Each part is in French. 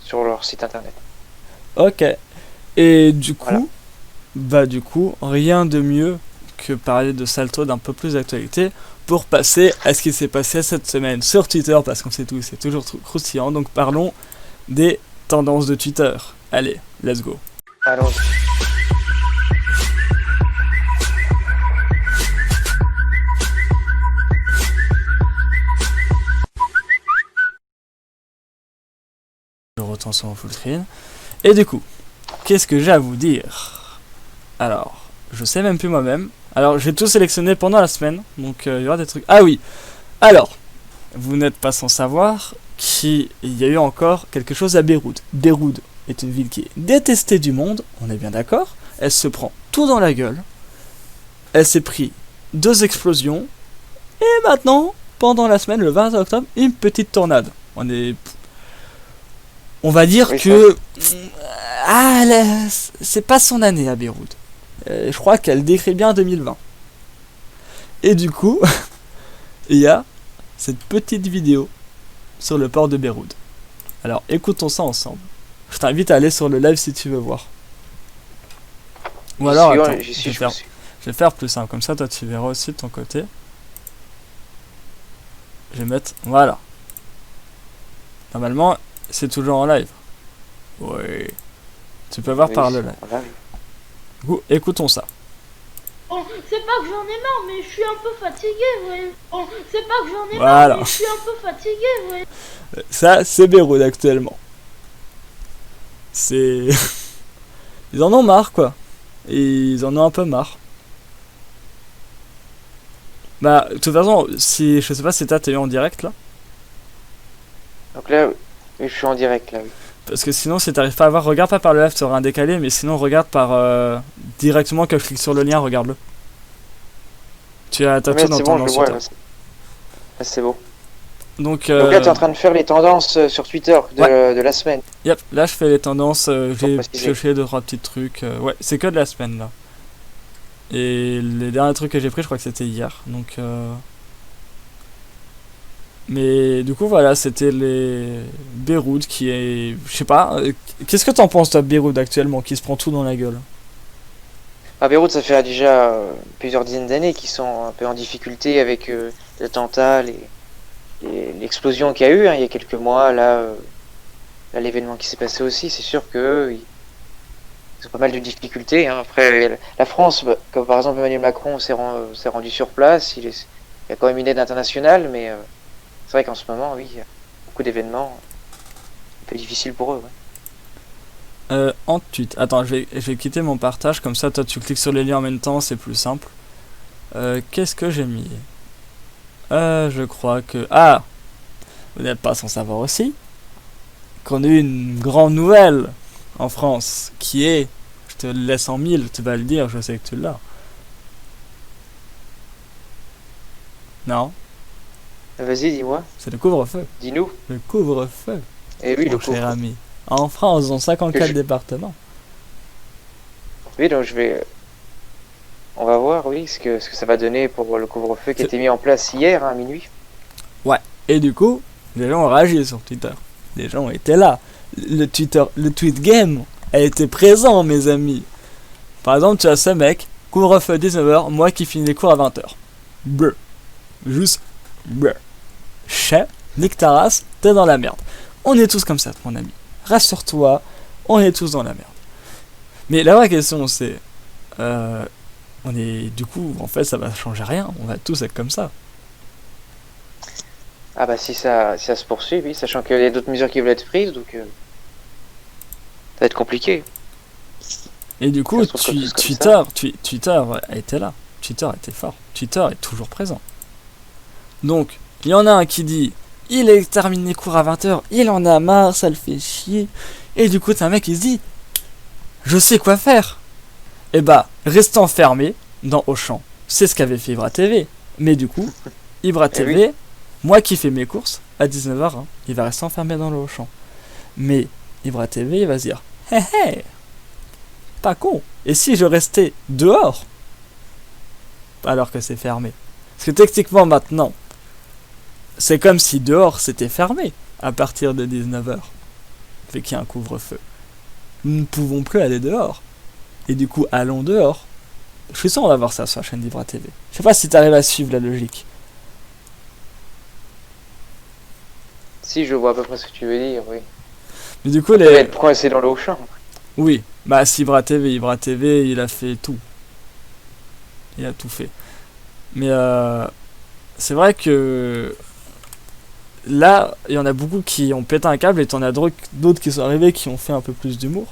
sur leur site internet. Ok. Et du Voilà. coup, rien de mieux que parler de Salto d'un peu plus d'actualité pour passer à ce qui s'est passé cette semaine sur Twitter, parce qu'on sait tout, c'est toujours croustillant. Donc parlons des tendances de Twitter. Allez, let's go. Allons. Je retourne sur mon full screen. Et du coup, qu'est-ce que j'ai à vous dire? Alors, je sais même plus moi-même. Alors, j'ai tout sélectionné pendant la semaine, donc il y aura des trucs. Ah oui. Alors, vous n'êtes pas sans savoir qu'il y a eu encore quelque chose à Beyrouth. Beyrouth est une ville qui est détestée du monde, on est bien d'accord. Elle se prend tout dans la gueule. Elle s'est pris 2 explosions. Et maintenant, pendant la semaine, le 20 octobre, une petite tornade. On va dire Oui, que c'est pas son année à Beyrouth. Je crois qu'elle décrit bien 2020. Et du coup, il y a cette petite vidéo sur le port de Beyrouth. Alors écoutons ça ensemble. Je t'invite à aller sur le live si tu veux voir. Ou alors, attends, je vais faire plus simple. Comme ça, toi, tu verras aussi de ton côté. Je vais mettre... Voilà. Normalement, c'est toujours en live. Oui. Tu peux voir par le live. Voilà. Du coup, écoutons ça. Bon, c'est pas que j'en ai marre, mais je suis un peu fatigué, ouais. Bon, c'est pas que j'en ai Voilà. marre, mais je suis un peu fatigué, ouais. Ça, c'est Beyrouth actuellement. C'est... Ils en ont marre, quoi. Ils en ont un peu marre. Bah, de toute façon, si je sais pas si t'as eu en direct là. Donc là, oui, je suis en direct là, oui. Parce que sinon, si t'arrives pas à voir, regarde pas par le live, tu auras un décalé, mais sinon, regarde par directement quand je clique sur le lien, regarde-le. T'as tout Mais dans c'est ton bon, je le vois, Twitter. là, c'est beau. Donc Donc là, tu es en train de faire les tendances sur Twitter de la semaine. yep, là je fais les tendances, j'ai préciser. pioché 2-3 petits trucs. Ouais, c'est que de la semaine là. Et les derniers trucs que j'ai pris, je crois que c'était hier. Donc mais du coup voilà, c'était les Beyrouth qui est, je sais pas, qu'est-ce que t'en penses toi de Beyrouth actuellement qui se prend tout dans la gueule? À Beyrouth, ça fait déjà plusieurs dizaines d'années qu'ils sont un peu en difficulté avec l'attentat, l'explosion qu'il y a eu il y a quelques mois, là l'événement qui s'est passé aussi, c'est sûr que ils ont pas mal de difficultés. Après, la France, comme par exemple Emmanuel Macron s'est rendu sur place, il y a quand même une aide internationale, mais c'est vrai qu'en ce moment, oui, il y a beaucoup d'événements un peu difficiles pour eux. Ouais. En tweet. Attends, je vais quitter mon partage, comme ça toi tu cliques sur les liens en même temps, c'est plus simple. Qu'est-ce que j'ai mis? Je crois que... Ah! Vous n'êtes pas sans savoir aussi qu'on a eu une grande nouvelle en France, qui est... Je te le laisse en mille, tu vas le dire, je sais que tu l'as. Non? Vas-y, dis-moi, C'est le couvre-feu. dis-nous. Le couvre-feu, Et oui, mon cher ami. En France, dans 54 départements. Oui, donc on va voir, oui, ce que ça va donner pour le couvre-feu qui a été mis en place hier, à minuit. Ouais. Et du coup, les gens ont réagi sur Twitter. Les gens étaient là. Le tweet game a été présent, mes amis. Par exemple, tu as ce mec, couvre-feu 19h, moi qui finis les cours à 20h. Brr. Juste brr. Chais, nique ta race, t'es dans la merde. On est tous comme ça, mon ami. Rassure-toi, on est tous dans la merde. Mais la vraie question, c'est... on est... Du coup, en fait, ça va changer rien. On va tous être comme ça. Ah bah si ça se poursuit, oui, sachant qu'il y a d'autres mesures qui veulent être prises, donc ça va être compliqué. Et du coup, Ça se retrouve tous comme Twitter a été là. Twitter était fort. Twitter est toujours présent. Donc, il y en a un qui dit il est terminé cours à 20h, il en a marre, ça le fait chier. Et du coup, t'as un mec qui se dit je sais quoi faire. Et bah, reste enfermé dans Auchan. C'est ce qu'avait fait Ibra TV. Mais du coup, Ibra TV, oui. moi qui fais mes courses à 19h, il va rester enfermé dans le Auchan. Mais Ibra TV, il va se dire hé hé, pas con. Et si je restais dehors alors que c'est fermé? Parce que techniquement maintenant, c'est comme si dehors c'était fermé à partir de 19h. fait qu'il y a un couvre-feu. Nous ne pouvons plus aller dehors. Et du coup, allons dehors. Je suis sûr on va voir ça sur la chaîne Libra TV. Je sais pas si tu arrives à suivre la logique. Si, je vois à peu près ce que tu veux dire, oui. Mais du coup, Ça va être coincé dans l'eau chambre. Oui, bah c'est Ibra TV, il a fait tout. Il a tout fait. Mais c'est vrai que là, il y en a beaucoup qui ont pété un câble et t'en as d'autres qui sont arrivés qui ont fait un peu plus d'humour.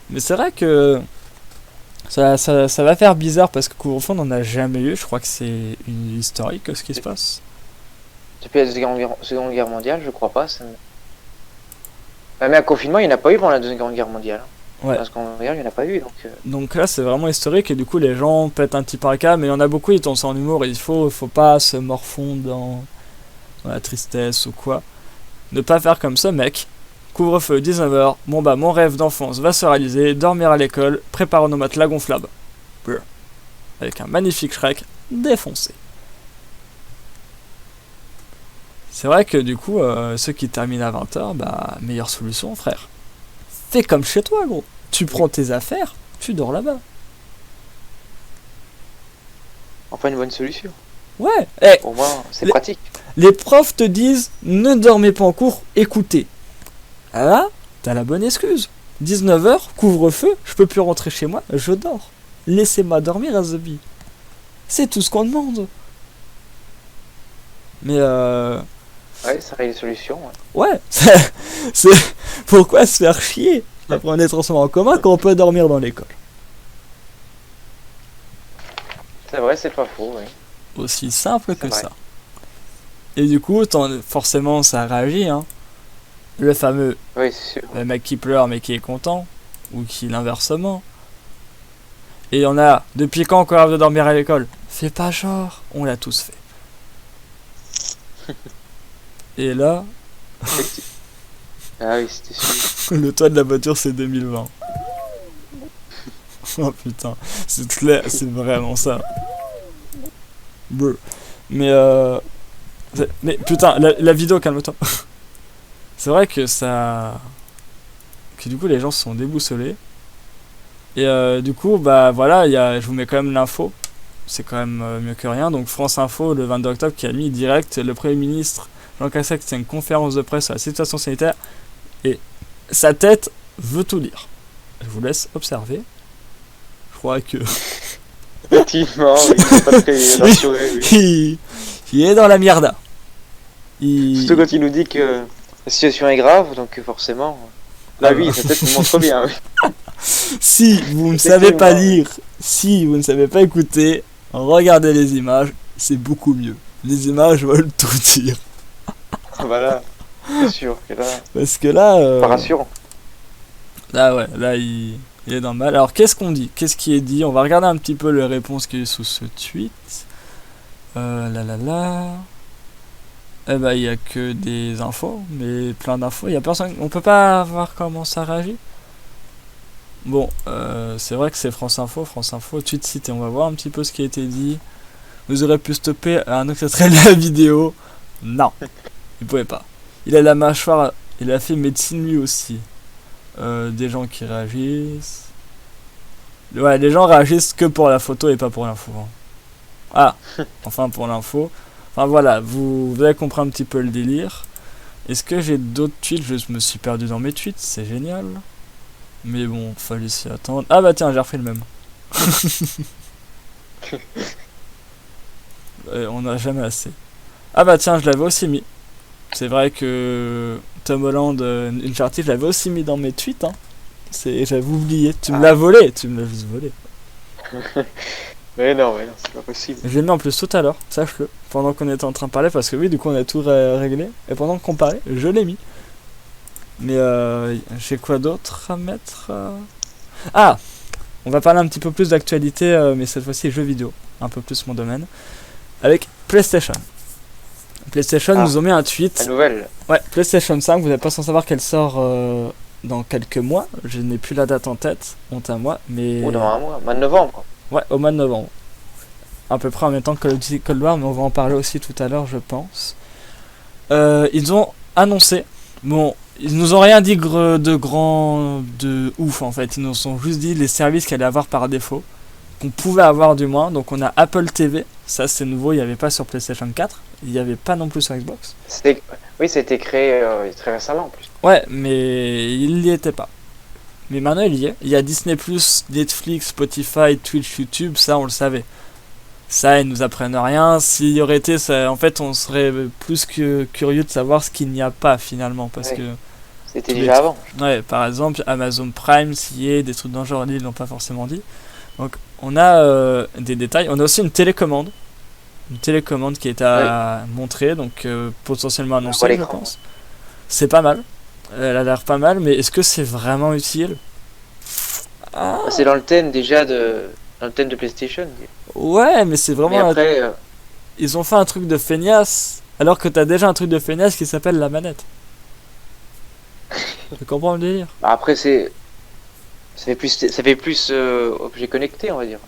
Mais c'est vrai que ça va faire bizarre parce que couvre-feu on n'en a jamais eu. Je crois que c'est une historique ce qui se passe. Depuis la Seconde Guerre mondiale, je crois pas. Ça... Mais un confinement, il n'y en a pas eu pendant la Seconde Guerre mondiale. Ouais. La Seconde Guerre, il n'y en a pas eu. Donc là, c'est vraiment historique et du coup, les gens pètent un petit peu un câble. Mais il y en a beaucoup, ils tombent en humour. Il faut pas se morfondre dans la tristesse ou quoi. Ne pas faire comme ça, mec. Couvre-feu, 19h. Bon bah, mon rêve d'enfance va se réaliser. Dormir à l'école, préparer nos matelas gonflables. Brr. Avec un magnifique Shrek défoncé. C'est vrai que du coup, ceux qui terminent à 20h, bah, meilleure solution, frère. Fais comme chez toi, gros. Tu prends tes affaires, tu dors là-bas. Enfin, une bonne solution. Ouais. Au moins, c'est pratique. Les profs te disent, ne dormez pas en cours, écoutez. Ah là, t'as la bonne excuse. 19h, couvre-feu, je peux plus rentrer chez moi, je dors. Laissez-moi dormir, Azabi. C'est tout ce qu'on demande. Mais Ouais, ça serait une solution. ouais, c'est pourquoi se faire chier à prendre les transports en commun quand on peut dormir dans l'école. C'est vrai, c'est pas faux, oui. Aussi simple que C'est vrai. ça. Et du coup, forcément, ça réagit, hein. Le fameux Oui, c'est sûr. le mec qui pleure mais qui est content, ou qui l'inversement. Et il y en a, depuis quand encore rêve de dormir à l'école? Fais pas genre, on l'a tous fait. Et là, Ah oui, c'était sûr. le toit de la voiture c'est 2020. Oh putain, c'est clair, c'est vraiment ça. Brr. Mais putain, la vidéo, calme-toi. C'est vrai que ça... Que du coup les gens se sont déboussolés. Et du coup, bah voilà, je vous mets quand même l'info. C'est quand même mieux que rien. Donc France Info, le 22 octobre, qui a mis direct le Premier ministre Jean Castex, c'est une conférence de presse sur la situation sanitaire. Et sa tête veut tout dire. Je vous laisse observer. Je crois que... Effectivement, oui, c'est pas très rassuré, oui. il est dans la mierda. Surtout quand il nous dit que la situation est grave, donc forcément... Là, oui, sa tête nous montre bien, oui. Si vous ne savez pas lire, si vous ne savez pas écouter, regardez les images, c'est beaucoup mieux. Les images veulent tout dire. Voilà, c'est sûr que là... Parce que là... Pas rassurant. Là, ouais, là, il est dans le mal. Alors, qu'est-ce qu'on dit? Qu'est-ce qui est dit? On va regarder un petit peu les réponses qu'il y a eu sous ce tweet. Eh ben, il y a que des infos, mais plein d'infos. Il y a personne... On peut pas voir comment ça réagit. Bon, c'est vrai que c'est France Info, tweet cité. On va voir un petit peu ce qui a été dit. Vous aurez pu stopper un extrait de la vidéo. Non, il pouvait pas. Il a la mâchoire, il a fait médecine lui aussi. Des gens qui réagissent. Ouais, les gens réagissent que pour la photo et pas pour l'info. Hein. Ah, enfin pour l'info. Enfin voilà, vous avez compris un petit peu le délire. Est-ce que j'ai d'autres tweets? Je me suis perdu dans mes tweets, c'est génial. Mais bon, fallait s'y attendre. Ah bah tiens, j'ai refait le même. On n'a jamais assez. Ah bah tiens, je l'avais aussi mis. C'est vrai que Tom Holland, Uncharted, je l'avais aussi mis dans mes tweets. Hein. J'avais oublié. Tu me l'as volé. Tu me l'as juste volé. Mais non, c'est pas possible. Je l'ai mis en plus tout à l'heure, sache-le. Pendant qu'on était en train de parler, parce que oui, du coup on a tout réglé. Et pendant qu'on parlait, je l'ai mis. Mais j'ai quoi d'autre à mettre Ah, on va parler un petit peu plus d'actualité, mais cette fois-ci jeux vidéo. Un peu plus mon domaine. Avec PlayStation. PlayStation nous ont mis un tweet. La nouvelle. Ouais, PlayStation 5, vous n'êtes pas sans savoir qu'elle sort dans quelques mois. Je n'ai plus la date en tête, honte à moi. Mais... Ou dans un mois, mois de novembre. Ouais, au mois de novembre. À peu près en même temps que le Cold War, mais on va en parler aussi tout à l'heure, je pense. Ils ont annoncé, bon, Ils nous ont rien dit de ouf en fait. Ils nous ont juste dit les services qu'il allait avoir par défaut, qu'on pouvait avoir du moins. Donc on a Apple TV, ça c'est nouveau, il n'y avait pas sur PlayStation 4, il n'y avait pas non plus sur Xbox. Oui, ça a été créé très récemment en plus. Ouais, mais il n'y était pas. Mais maintenant il y est. Il y a Disney+, Netflix, Spotify, Twitch, YouTube, ça on le savait. Ça, ils nous apprennent rien. S'il y aurait été, ça, en fait, on serait plus que curieux de savoir ce qu'il n'y a pas finalement, parce Ouais. que C'était tous déjà les- avant. ouais, par exemple, Amazon Prime, CIE, des trucs dans le genre, ils l'ont pas forcément dit. Donc, on a des détails. On a aussi une télécommande qui est à montrer, donc potentiellement On voit annoncée, je l'écran. pense. C'est pas mal. Elle a l'air pas mal, mais est-ce que c'est vraiment utile? Ah, C'est dans le thème déjà dans le thème de PlayStation. ouais, mais c'est Mais vraiment. après, Ils ont fait un truc de feignasse, alors que t'as déjà un truc de feignasse qui s'appelle la manette. Tu comprends le délire? après ça fait plus objet connecté, on va dire.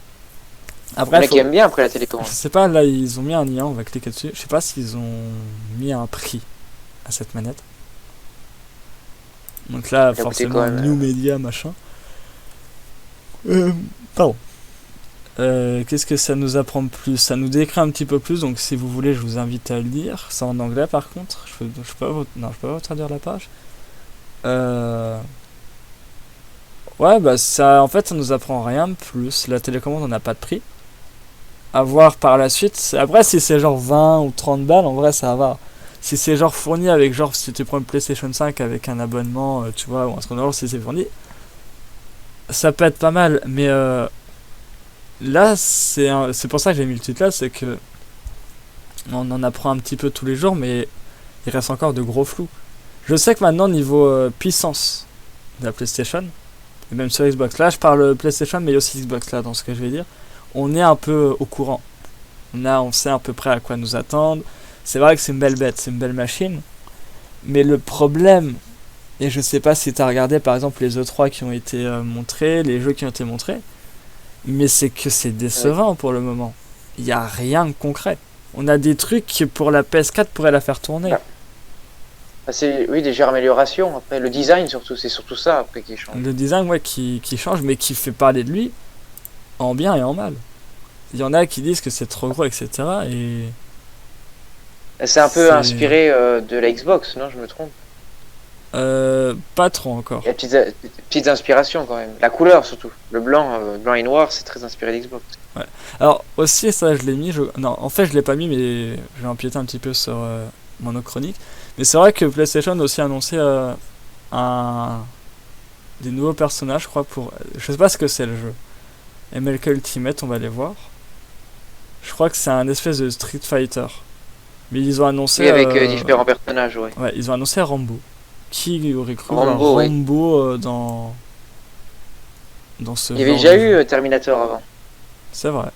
Il y en Après, a qui aiment bien après la télécommande. je sais pas, là ils ont mis un lien, on va cliquer dessus. Je sais pas s'ils ont mis un prix à cette manette. Donc là, coûté forcément, quand même, New Media, machin. Pardon. Qu'est-ce que ça nous apprend de plus? Ça nous décrit un petit peu plus, donc si vous voulez, je vous invite à le lire. C'est en anglais par contre. Je peux pas non, je peux pas vous traduire la page. Ouais, bah ça, en fait, ça nous apprend rien de plus. La télécommande, on n'a pas de prix. À voir par la suite. Après, si c'est genre 20 ou 30 balles, en vrai, ça va. Si c'est genre fourni avec genre, si tu prends une PlayStation 5 avec un abonnement, tu vois, ou un truc dans le genre, si c'est fourni, ça peut être pas mal. Mais là, c'est pour ça que j'ai mis le titre là, c'est que on en apprend un petit peu tous les jours, mais il reste encore de gros flous. Je sais que maintenant, niveau puissance de la PlayStation, et même sur Xbox, là je parle PlayStation, mais aussi Xbox là, dans ce que je vais dire, on est un peu au courant. On sait à peu près à quoi nous attendre. C'est vrai que c'est une belle bête, c'est une belle machine, mais le problème, et je sais pas si tu as regardé par exemple les E3 qui ont été montrés, les jeux qui ont été montrés, mais c'est que c'est décevant pour le moment. Il n'y a rien de concret. On a des trucs qui pour la PS4 pourraient la faire tourner. Ah. C'est oui, des légères améliorations. Après, le design surtout, c'est surtout ça après qui change. Le design, ouais, qui change, mais qui fait parler de lui en bien et en mal. Il y en a qui disent que c'est trop gros, etc. Et C'est un peu c'est- inspiré de la Xbox, non? Je me trompe. pas trop encore. Il y a petites inspirations quand même. La couleur surtout. Le blanc et noir, c'est très inspiré d'Xbox. Alors aussi, ça je l'ai mis. Non, en fait je l'ai pas mis, mais je vais empiéter un petit peu sur mon autre chronique. Mais c'est vrai que PlayStation a aussi annoncé des nouveaux personnages, je crois, pour. Je sais pas ce que c'est le jeu. MLK Ultimate, on va les voir. Je crois que c'est un espèce de Street Fighter. Mais ils ont annoncé. Oui, avec différents personnages, ouais. Ouais, ils ont annoncé Rambo. Qui aurait cru voir Rambo, oui. Rambo dans ce Il y avait genre déjà de jeu. eu Terminator avant. C'est vrai.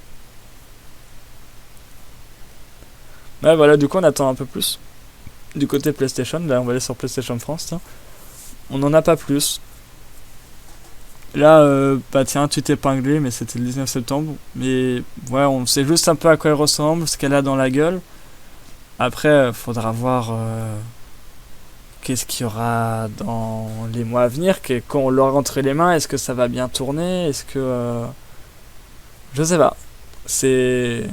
Ouais, voilà, du coup, on attend un peu plus. Du côté PlayStation, là, on va aller sur PlayStation France, tiens. On n'en a pas plus. Là, bah tiens, tu t'es épinglé, mais c'était le 19 septembre. Mais ouais, on sait juste un peu à quoi elle ressemble, ce qu'elle a dans la gueule. Après, faudra voir qu'est-ce qu'il y aura dans les mois à venir, quand on l'aura entre les mains, est-ce que ça va bien tourner, est-ce que... je sais pas. C'est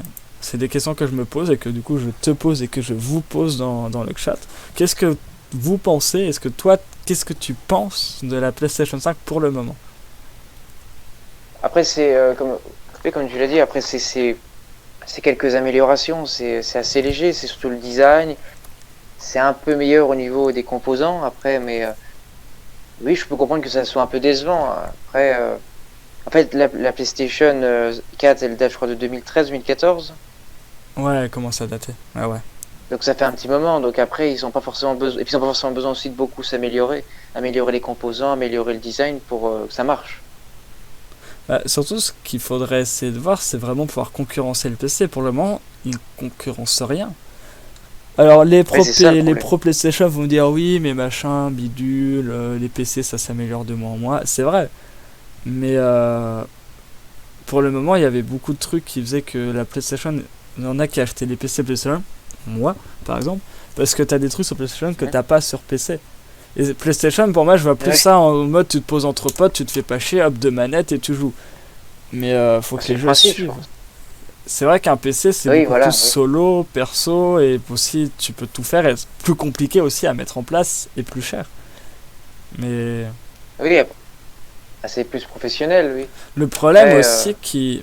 des questions que je me pose et que du coup je te pose et que je vous pose dans le chat. Qu'est-ce que vous pensez? Est-ce que toi, qu'est-ce que tu penses de la PlayStation 5 pour le moment? Après, comme tu l'as dit, après c'est quelques améliorations. C'est assez léger, c'est surtout le design. C'est un peu meilleur au niveau des composants. Après, mais oui, je peux comprendre que ça soit un peu décevant. Après, en fait, la PlayStation 4, elle date, je crois, de 2013-2014. Ouais, elle commence à dater. Ouais. Donc ça fait un petit moment. Donc après, ils n'ont pas forcément besoin. Et puis ils n'ont pas forcément besoin aussi de beaucoup s'améliorer, améliorer les composants, améliorer le design pour que ça marche. Bah, surtout, ce qu'il faudrait essayer de voir, c'est vraiment pouvoir concurrencer le PC. Pour le moment, ils ne concurrencent rien. Alors, les Ouais, c'est ça, le problème. pro PlayStation vont dire oui, mais machin, bidule, les PC ça s'améliore de mois en mois. C'est vrai. Mais pour le moment, il y avait beaucoup de trucs qui faisaient que la PlayStation. Il y en a qui achetaient les PC PlayStation, moi par exemple, parce que t'as des trucs sur PlayStation que t'as pas sur PC. Et PlayStation, pour moi, je vois plus Ouais. ça en mode tu te poses entre potes, tu te fais pas chier, hop, de manette et tu joues. Mais faut que C'est les le jeux principe, je suivent. pense. C'est vrai qu'un PC, c'est Oui, beaucoup voilà, plus oui. solo, perso, et aussi tu peux tout faire, et c'est plus compliqué aussi à mettre en place et plus cher. Mais Oui, c'est plus professionnel, oui. le problème Après, aussi qui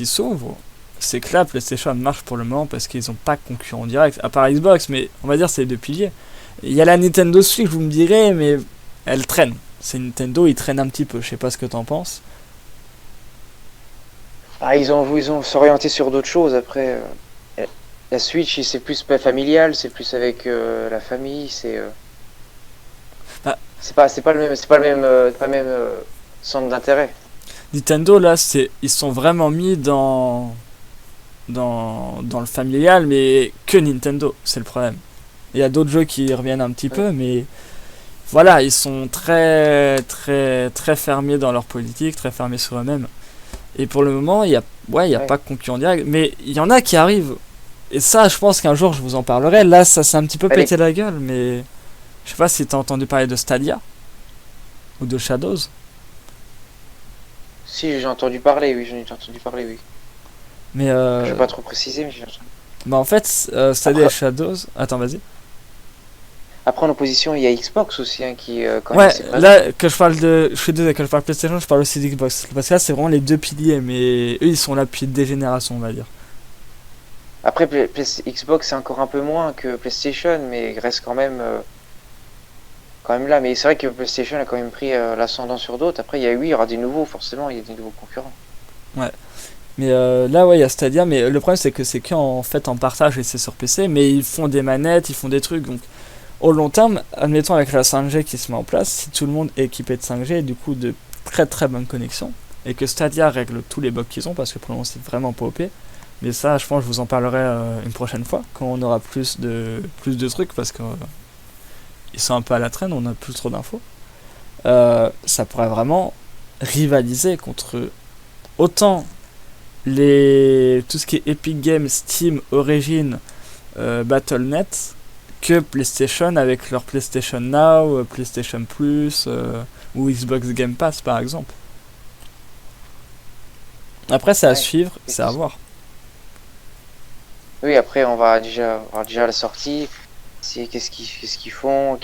s'ouvre, c'est que là, PlayStation marche pour le moment parce qu'ils n'ont pas de concurrent direct, à part Xbox, mais on va dire c'est les deux piliers. Il y a la Nintendo Switch, vous me direz, mais elle traîne. C'est Nintendo, ils traînent un petit peu, je sais pas ce que t'en penses. ils ont s'orienté sur d'autres choses. Après, la Switch, c'est plus pas familial, c'est plus avec la famille. Bah, C'est pas le même, pas le même centre d'intérêt. Nintendo, là, ils sont vraiment mis dans le familial, mais que Nintendo, c'est le problème. Il y a d'autres jeux qui reviennent un petit Ouais. peu, mais voilà, ils sont très, très, très fermés dans leur politique, très fermés sur eux-mêmes. Et pour le moment, il y a Ouais. pas de concurrent direct, mais il y en a qui arrivent. Et ça, je pense qu'un jour, je vous en parlerai. Là, ça s'est un petit peu Allez. pété la gueule, mais je sais pas si t'as entendu parler de Stadia ou de Shadows. Si, j'ai entendu parler, oui, j'en ai entendu parler, oui. Mais Je vais pas trop préciser, mais j'ai entendu. bah en fait, Stadia et Après, Shadows. Attends, vas-y. après, en opposition, il y a Xbox aussi, hein, qui, quand même, Ouais, c'est présent. là, que je parle de. Je suis désolé, quand je parle PlayStation, je parle aussi d'Xbox. Parce que là, c'est vraiment les deux piliers, mais eux, ils sont là depuis des générations, on va dire. Après, Xbox, c'est encore un peu moins que PlayStation, mais il reste quand même là. Mais c'est vrai que PlayStation a quand même pris l'ascendant sur d'autres. Après, oui, il y aura des nouveaux, forcément, il y a des nouveaux concurrents. Ouais. Mais là, ouais, il y a Stadia, mais le problème, c'est que c'est qu'en fait en partage et c'est sur PC, mais ils font des manettes, ils font des trucs. Donc, au long terme, admettons avec la 5G qui se met en place, si tout le monde est équipé de 5G et du coup de très très bonnes connexions, et que Stadia règle tous les bugs qu'ils ont, parce que pour le moment, c'est vraiment pas OP. Mais ça, je pense que je vous en parlerai une prochaine fois, quand on aura plus de trucs, parce que ils sont un peu à la traîne, on a plus trop d'infos. Ça pourrait vraiment rivaliser contre autant tout ce qui est Epic Games, Steam, Origin, Battle.net que PlayStation avec leur PlayStation Now, PlayStation Plus ou Xbox Game Pass par exemple. Après c'est à Ouais. suivre, Et c'est à puis- voir. Oui, après, on va déjà voir déjà la sortie. Qu'est-ce qu'ils font,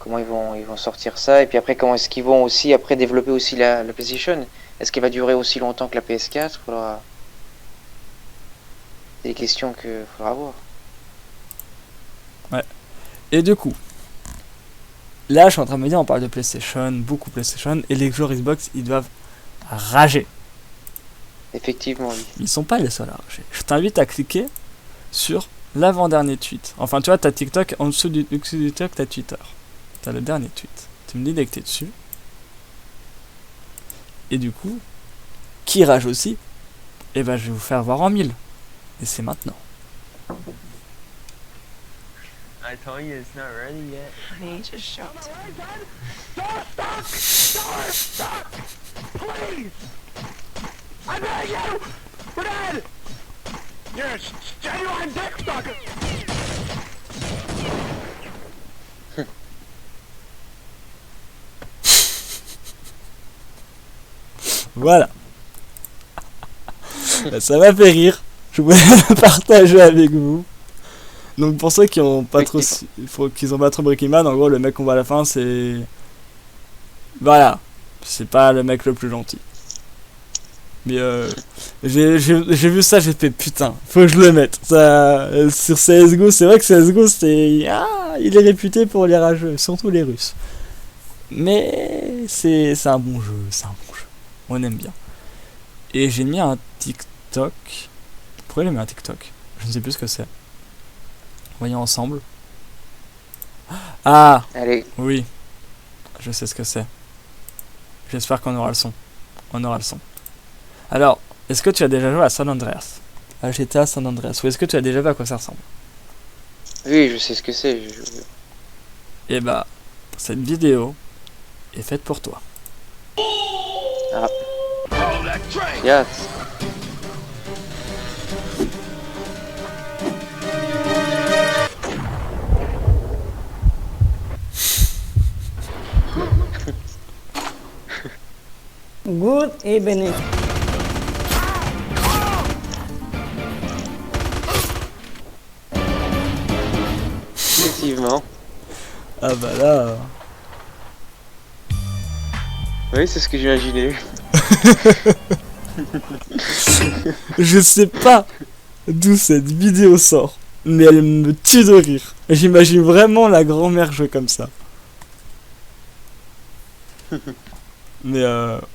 comment ils vont sortir ça, et puis après, comment est-ce qu'ils vont aussi après développer aussi la PlayStation? Est-ce qu'elle va durer aussi longtemps que la PS4? C'est des questions qu'il faudra voir. Et du coup, là je suis en train de me dire, on parle de PlayStation, beaucoup PlayStation, et les joueurs Xbox ils doivent rager. Effectivement, oui. Ils sont pas les seuls à rager. Je t'invite à cliquer sur l'avant-dernier tweet. Enfin, tu vois, t'as TikTok, en dessous du TikTok, t'as Twitter. T'as le dernier tweet. Tu me dis dès que t'es dessus. Et du coup, qui rage aussi, et ben je vais vous faire voir en 1000. Et c'est maintenant. I told you it's not ready yet. Honey, just shout. Please! I beg you! We're dead! You're a genuine dick sucker! Voilà. Bah, ça m'a fait rire. Je voulais le partager avec vous. Donc pour ceux qui ont pas Oui, trop, qu'ils ont pas trop Breaking Bad, en gros le mec qu'on voit à la fin c'est, voilà, c'est pas le mec le plus gentil. Mais j'ai vu ça, j'ai fait putain, faut que je le mette. Ça, sur CSGO, c'est vrai que CSGO il est réputé pour les rageux, surtout les Russes. Mais c'est un bon jeu, on aime bien. Et j'ai mis un TikTok. Pourquoi j'ai mis un TikTok? Je ne sais plus ce que c'est. Voyons ensemble. Ah Allez, oui, je sais ce que c'est. J'espère qu'on aura le son. On aura le son. Alors, est-ce que tu as déjà joué à San Andreas? À GTA San Andreas? Ou est-ce que tu as déjà vu à quoi ça ressemble? oui, je sais ce que c'est. Et bah, cette vidéo est faite pour toi. Yes. Good evening. Effectivement. Ah bah là... Oui, c'est ce que j'imaginais. Je sais pas d'où cette vidéo sort, mais elle me tue de rire. J'imagine vraiment la grand-mère jouer comme ça. Mais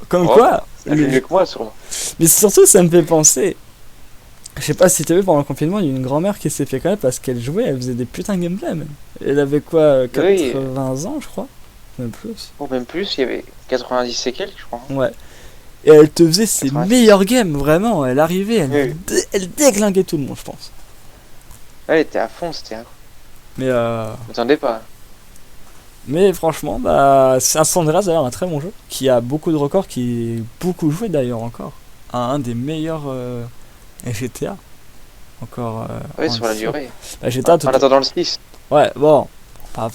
comme Oh, quoi... Elle fait mieux que moi, sûrement. Mais surtout, ça me fait penser. Je sais pas si t'as vu pendant le confinement, il y a une grand-mère qui s'est fait connaître parce qu'elle jouait, elle faisait des putains de gameplay même. Elle avait quoi, 80 ans, je crois. Même plus. Ou même plus, il y avait 90 et quelques, je crois. Ouais. Et elle te faisait ses 90. meilleurs games, vraiment. Elle arrivait, elle, Oui. elle déglinguait tout le monde, je pense. Elle était à fond, c'était incroyable. Mais Je m'attendais pas. Mais franchement, bah, San Andreas d'ailleurs un très bon jeu qui a beaucoup de records, qui est beaucoup joué d'ailleurs encore. Un des meilleurs GTA. Encore. Oui, en sur la édition. durée. Bah, GTA tout. En attendant le 6. Ouais, bon,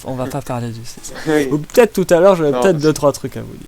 on va pas parler du 6. Oui. Ou peut-être tout à l'heure, j'aurais Non, peut-être parce- 2-3 trucs à vous dire.